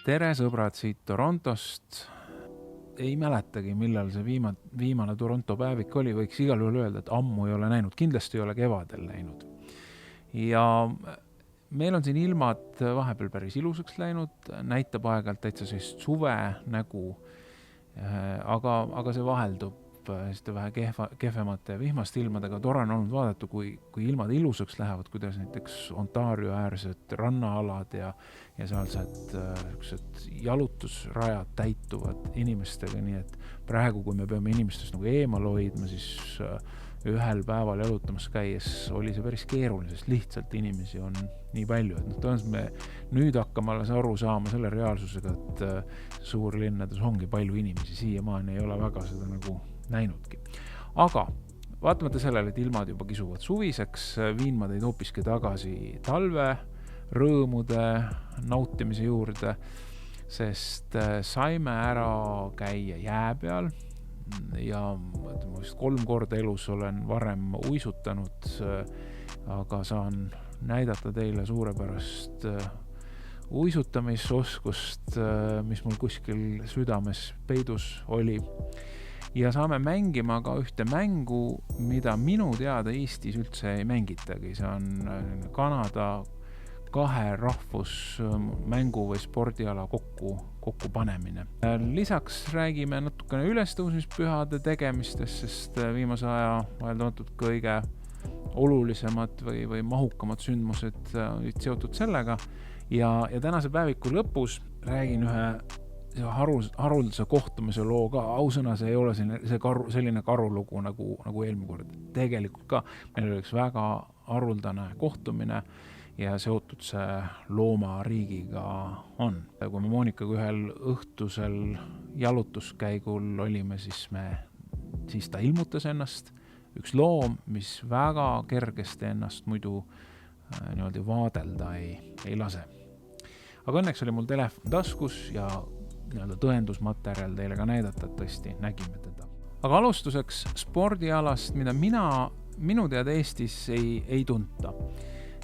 Tere sõbrad siit Torontost. Ei mäletagi, millal see viimane Toronto päevik oli, võiks igal juhul öelda, et ammu ei ole näinud, kindlasti ei ole kevadel näinud. Ja meil on siin ilmad vahepeal päris ilusaks läinud, näitab aegalt täitsa sellist suve nägu, aga see vaheldub vähe kehvemate vihmaste ilmadega. Tore on olnud vaadata, kui ilmad ilusaks lähevad, kuidas näiteks Ontario äärsed rannaalad ja sealsed jalutusrajad täituvad inimestega, nii et praegu, kui me peame inimestest nagu eemal hoidma, siis ühel päeval jalutamas käies oli see päris keeruline, sest lihtsalt inimesi on nii palju, et tõenäoliselt me nüüd hakkame alles aru saama selle reaalsusega, et suurlinnades ongi palju inimesi, siiamaani ei ole väga seda nagu näinudki. Aga vaatamata sellele, et ilmad juba kisuvad suviseks, viin ma teid hoopiski tagasi talve rõõmude nautimise juurde, sest saime ära käia jää peal ja 3 korda elus olen varem uisutanud, aga saan näidata teile suurepärast uisutamisoskust, mis mul kuskil südames peidus oli. Ja saame mängima ka ühte mängu, mida minu teada Eestis üldse ei mängitagi. See on Kanada 2 rahvusmängu või spordiala kokku panemine. Lisaks räägime natukene ülestõusmispühade tegemistest, sest viimase aja vaheldamatult kõige olulisemad või mahukamad sündmused olid seotud sellega. Ja tänase päeviku lõpus räägin ühe haruldase kohtumise loo ka. Ausõna, see ei ole selline karulugu nagu eelmine kord. Tegelikult ka meil oli üks väga haruldane kohtumine ja seotud see loomariigiga on. Kui me Monikaga ühel õhtusel jalutuskäigul olime, siis ta ilmutas ennast. Üks loom, mis väga kergesti ennast muidu niimoodi vaadelda ei lase. Aga õnneks oli mul telefon taskus ja tõendusmaterjal teile ka näidata, et tõesti nägime teda. Aga alustuseks spordialast, mida minu teada Eestis ei tunta.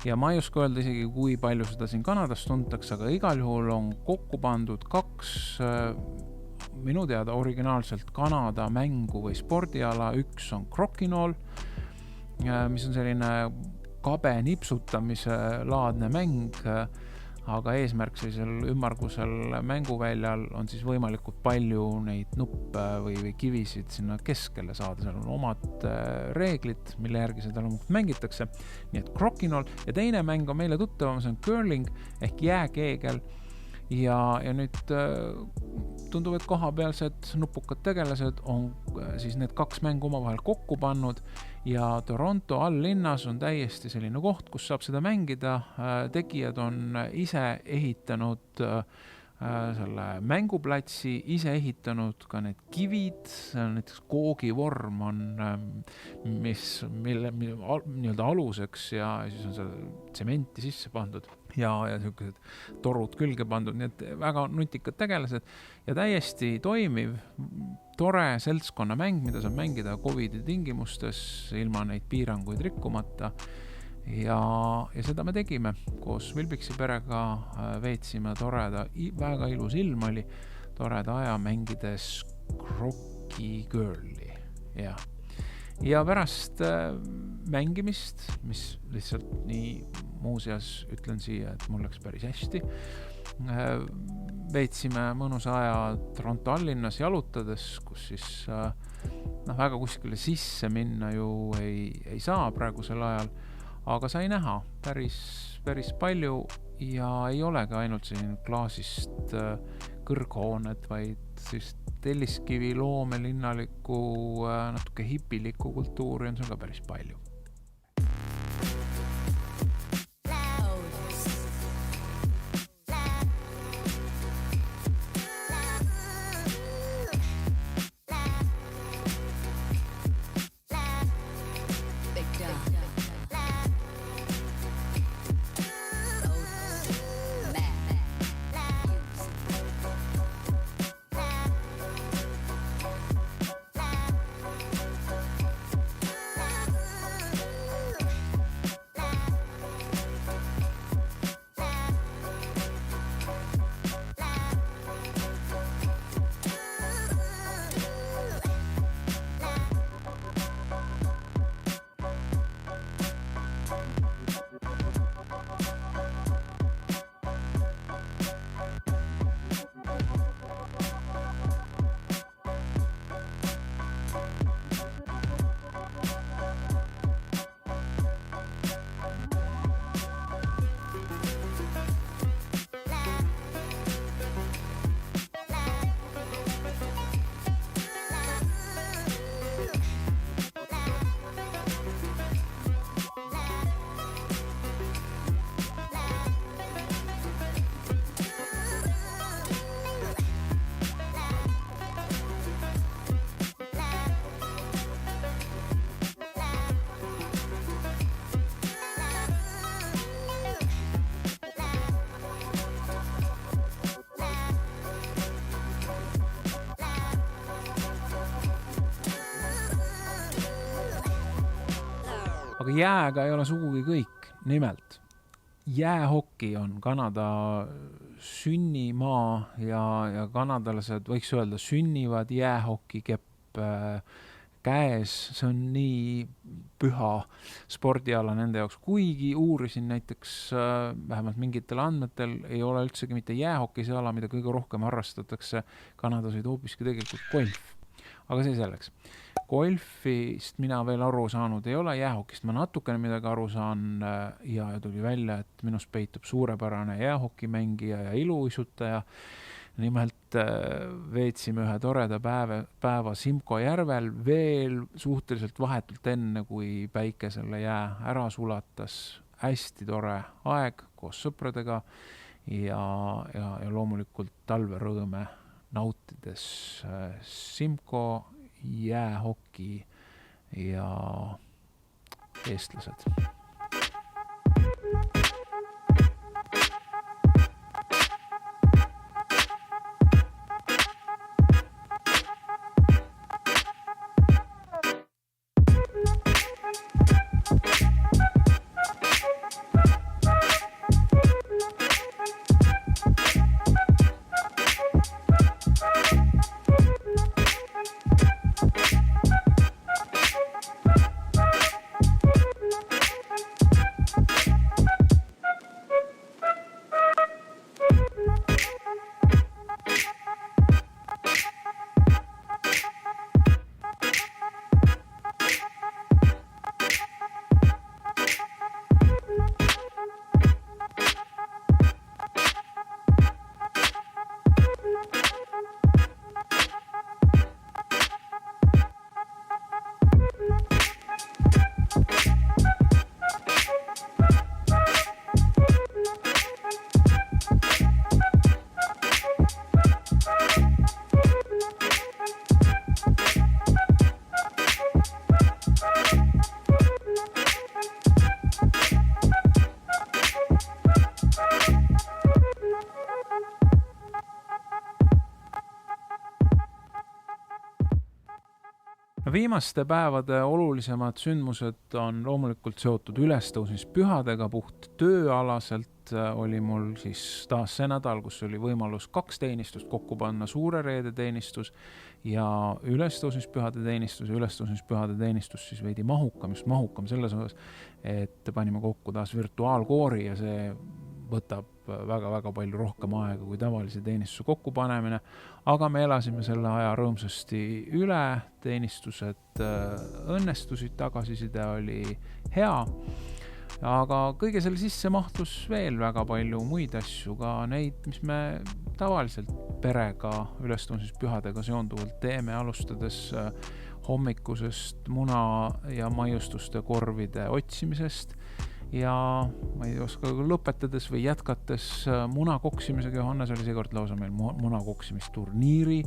Ja ma ei oska öelda isegi, kui palju seda siin Kanadas tuntakse, aga igal juhul on kokku pandud 2 minu teada originaalselt Kanada mängu või spordiala. Üks on Crokinole, mis on selline kabe nipsutamise laadne mäng, aga eesmärk sellisel ümmargusel mänguväljal on siis võimalikult palju neid nuppe või kivisid sinna keskele saada. Seal on omad reeglid, mille järgi seda mängitakse. Nii et Crokinole ja teine mäng on meile tuttavam, see on curling ehk jääkeegel. Ja nüüd tundub, et kohapealsed nupukad tegelased on siis need 2 mängu omavahel kokku pannud ja Toronto alllinnas on täiesti selline koht, kus saab seda mängida. Tegijad on ise ehitanud selle mänguplatsi, ise ehitanud ka need kivid, näiteks koogivorm on, mille nii-öelda aluseks ja siis on seal tsementi sisse pandud ja sellised torud külge pandud, nii et väga nutikad tegelased ja täiesti toimiv, tore seltskonna mäng, mida saab mängida COVID-i tingimustes ilma neid piiranguid rikkumata. Ja seda me tegime koos Vilbiksi perega, veetsime toreda, väga ilus ilm oli, toreda aja mängides Crocky Girli. Ja pärast mängimist, mis lihtsalt nii muuseas ütlen siia, et mul läks päris hästi, veetsime mõnusa aja Toronto allinnas jalutades, kus siis väga kuskile sisse minna ju ei saa praegusel ajal, aga sai näha päris palju ja ei olegi ainult siin klaasist kõrghooned, vaid siis telliskivi loome linnaliku natuke hipiliku kultuuri on seal ka päris palju. Aga jääga ei ole sugugi kõik. Nimelt, jäähoki on Kanada sünnimaa ja kanadalased võiks öelda sünnivad jäähokikepp käes. See on nii püha spordiala nende jaoks. Kuigi uurisin näiteks vähemalt mingitel andmetel ei ole üldsegi mitte jäähoki see ala, mida kõige rohkem harrastatakse Kanadas, vaid hoopiski tegelikult golf. Aga see selleks. Golfist mina veel aru saanud ei ole, jäähokist ma natukene midagi aru saan ja tuli välja, et minust peitub suurepärane jäähokimängija ja iluuisutaja. Nimelt veetsime ühe toreda päeva Simko järvel veel suhteliselt vahetult enne, kui päike selle jää ära sulatas. Hästi tore aeg koos sõpradega ja loomulikult talverõõme nautides Simko, jäähoki ja eestlased. Viimaste päevade olulisemad sündmused on loomulikult seotud ülestõusmispühadega. Puht tööalaselt oli mul siis taas see nädal, kus oli võimalus 2 teenistust kokku panna, suure reede teenistus ja ülestõusmispühade teenistus. Ülestõusmispühade teenistus siis veidi mahukam, just mahukam selles osas, et panime kokku taas virtuaalkoori ja see võtab väga-väga palju rohkem aega kui tavalise teenistuse kokkupanemine, aga me elasime selle aja rõõmsasti üle, teenistused õnnestusid, tagasiside oli hea, aga kõige selle sisse mahtus veel väga palju muid asju, ka neid, mis me tavaliselt perega ülestõusmispühadega seonduvalt teeme, alustades hommikusest muna- ja maiustuste korvide otsimisest ja ma ei oska lõpetades või jätkates muna koksimisega. Johannes oli seekord lausa meil muna koksimisturniiri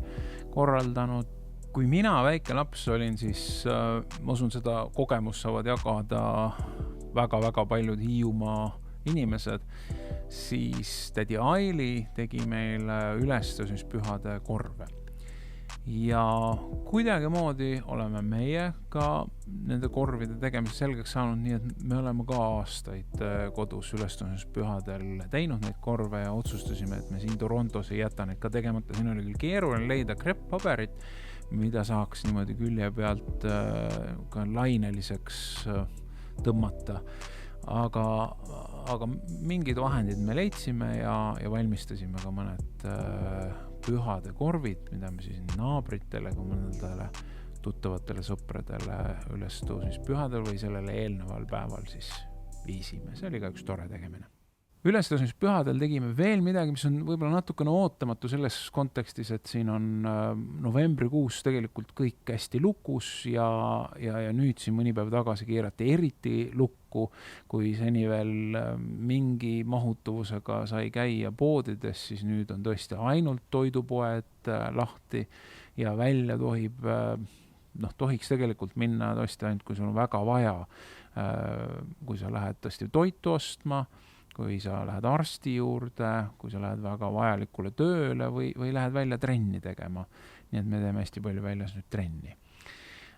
korraldanud. Kui mina väike laps olin, siis ma usun, seda kogemust saavad jagada väga-väga paljud Hiiumaa inimesed, siis tädi Aili tegi meile ülestõusmispühade korve. Ja kuidagi moodi oleme meie ka nende korvide tegemise selgeks saanud, nii et me oleme ka aastaid kodus ülestõusmispühadel teinud neid korve ja otsustasime, et me siin Torontos ei jäta neid ka tegemata. Siin oli küll keeruline leida krepppaberit, mida saaks niimoodi külje pealt ka laineliseks tõmmata. Aga mingid vahendid me leidsime ja valmistasime ka mõned pühade korvid, mida me siis naabritele, ka mõnedele tuttavatele sõpradele ülestõusmispühadel või sellele eelneval päeval siis viisime. See oli ka üks tore tegemine. Ülestõusmispühadel tegime veel midagi, mis on võib-olla natukene ootamatu selles kontekstis, et siin on novembrikuus tegelikult kõik hästi lukus ja nüüd siin mõni päev tagasi keerati eriti lukku, kui seni veel mingi mahutuvusega sai käia poodides, siis nüüd on tõesti ainult toidupoed lahti ja välja tohiks tegelikult minna tõesti ainult, kui sul on väga vaja, kui sa lähed tõesti toitu ostma, kui sa lähed arsti juurde, kui sa lähed väga vajalikule tööle või lähed välja trenni tegema. Nii et me teeme hästi palju väljas nüüd trenni.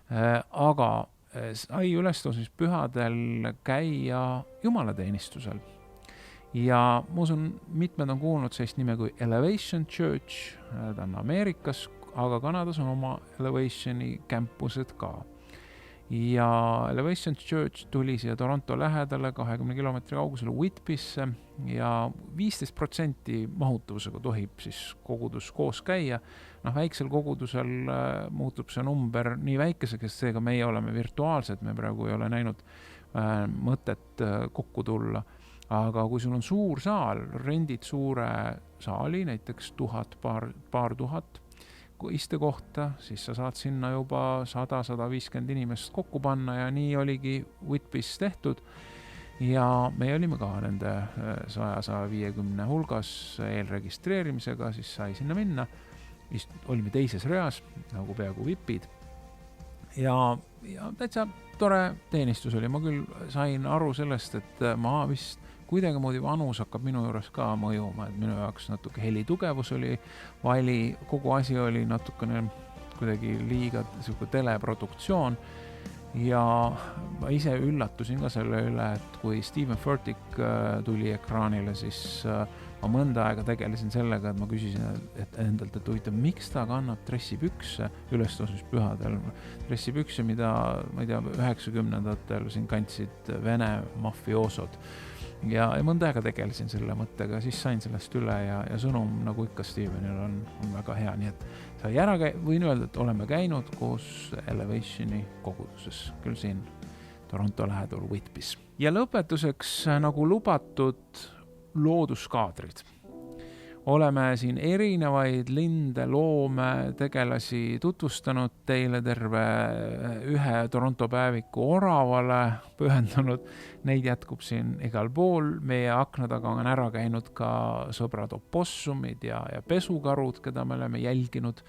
Aga sai ülestõusmispühadel käia jumalateenistusel. Ja ma usun, mitmed on kuulnud sellist nime kui Elevation Church, ta on Ameerikas, aga Kanadas on oma Elevationi campused ka. Ja Elevation Church tuli siia Toronto lähedale 20 kilomeetri kaugusele Whitbysse ja 15% mahutavusega tohib siis kogudus koos käia. Väiksel kogudusel muutub see number nii väikeseks, seega meie oleme virtuaalsed, me praegu ei ole näinud mõtet kokku tulla. Aga kui sul on suur saal, rendid suure saali, näiteks 1000, paar tuhat istekohta, siis sa saad sinna juba 100-150 inimest kokku panna ja nii oligi Whitbys tehtud. Ja me olime ka nende 100-150 hulgas eelregistreerimisega, siis sai sinna minna. Olime teises reas, nagu peaaegu vipid. Ja täitsa tore teenistus oli. Ma küll sain aru sellest, et ma vist kuidagi moodi vanus hakkab minu juures ka mõjuma, et minu jaoks natuke helitugevus oli vali, kogu asi oli natukene kuidagi liiga teleproduktsioon ja ma ise üllatusin ka selle üle, et kui Stephen Furtick tuli ekraanile, siis ma mõnda aega tegelesin sellega, et ma küsisin endalt, et huvitav, miks ta kannab dressipükse ülestõusmispühadel, dressipükse, mida ma ei tea, 90-ndatel siin kandsid Vene mafioosod. Ja mõnda aega tegelesin selle mõttega, siis sain sellest üle ja sõnum, nagu ikka Stevenil on väga hea, nii et sai võin öelda, et oleme käinud koos Elevationi koguduses, küll siin Toronto lähedal Whitbys. Ja lõpetuseks, nagu lubatud, looduskaadrid. Oleme siin erinevaid linde, loome, tegelasi tutvustanud teile terve ühe Toronto päeviku oravale pühendunud. Neid jätkub siin igal pool. Meie akna taga on ära käinud ka sõbrad opossumid ja pesukarud, keda me oleme jälginud.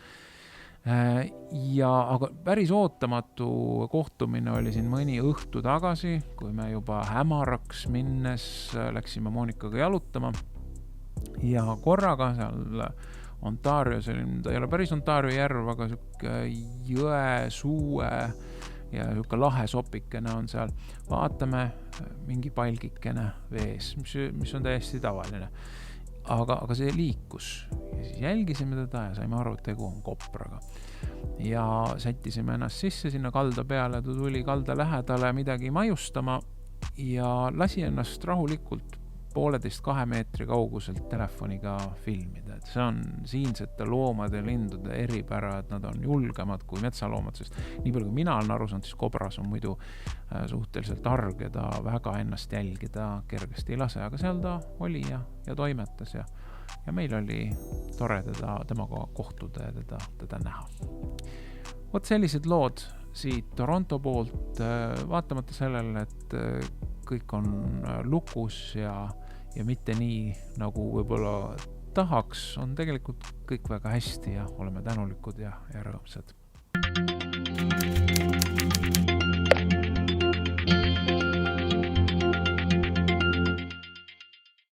Aga päris ootamatu kohtumine oli siin mõni õhtu tagasi, kui me juba hämaraks minnes läksime Monikaga jalutama. Ja korraga seal Ontarios, ta ei ole päris Ontario järv, aga jõe, suue ja lahe sopikene on seal. Vaatame mingi palgikene vees, mis on täiesti tavaline. Aga see liikus ja siis jälgisime teda ja saime aru, et tegu on kopraga. Ja sättisime ennast sisse sinna kalda peale, ta tuli kalda lähedale midagi maiustama ja lasi ennast rahulikult 1,5-2 meetri kauguselt telefoniga filmida. Et see on siinsete loomade ja lindude eripära, et nad on julgemad kui metsaloomad, sest nii palju kui mina olen aru saanud, siis kobras on muidu suhteliselt arg ja ta väga ennast jälgida kergesti ei lase, aga seal ta oli ja toimetas ja meil oli tore temaga kohtuda ja teda näha. Vot sellised lood siit Toronto poolt, vaatamata sellele, et kõik on lukus ja mitte nii, nagu võib-olla tahaks, on tegelikult kõik väga hästi ja oleme tänulikud ja rõõmsad.